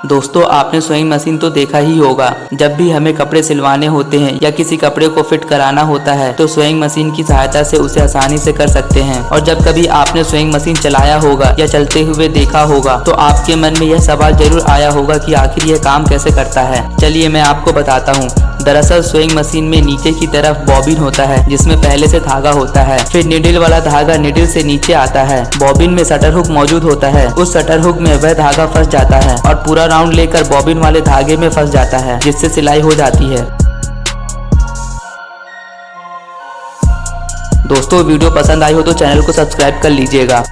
दोस्तों आपने sowing machine तो देखा ही होगा। जब भी हमें कपड़े सिलवाने होते हैं या किसी कपड़े को फिट कराना होता है तो सोइंग मशीन की सहायता से उसे आसानी से कर सकते हैं। और जब कभी आपने सोइंग मशीन चलाया होगा या चलते हुए देखा होगा तो आपके मन में यह सवाल जरूर आया होगा कि आखिर यह काम कैसे करता है। चलिए मैं आपको बताता हूँ। दरअसल सोइंग मशीन में नीचे की तरफ बॉबिन होता है जिसमें पहले से धागा होता है, फिर निडल वाला धागा निडल से नीचे आता है। बॉबिन में शटर हुक मौजूद होता है, उस शटर हुक में वह धागा फंस जाता है और पूरा राउंड लेकर बॉबिन वाले धागे में फंस जाता है, जिससे सिलाई हो जाती है। दोस्तों वीडियो पसंद आई हो तो चैनल को सब्सक्राइब कर लीजिएगा।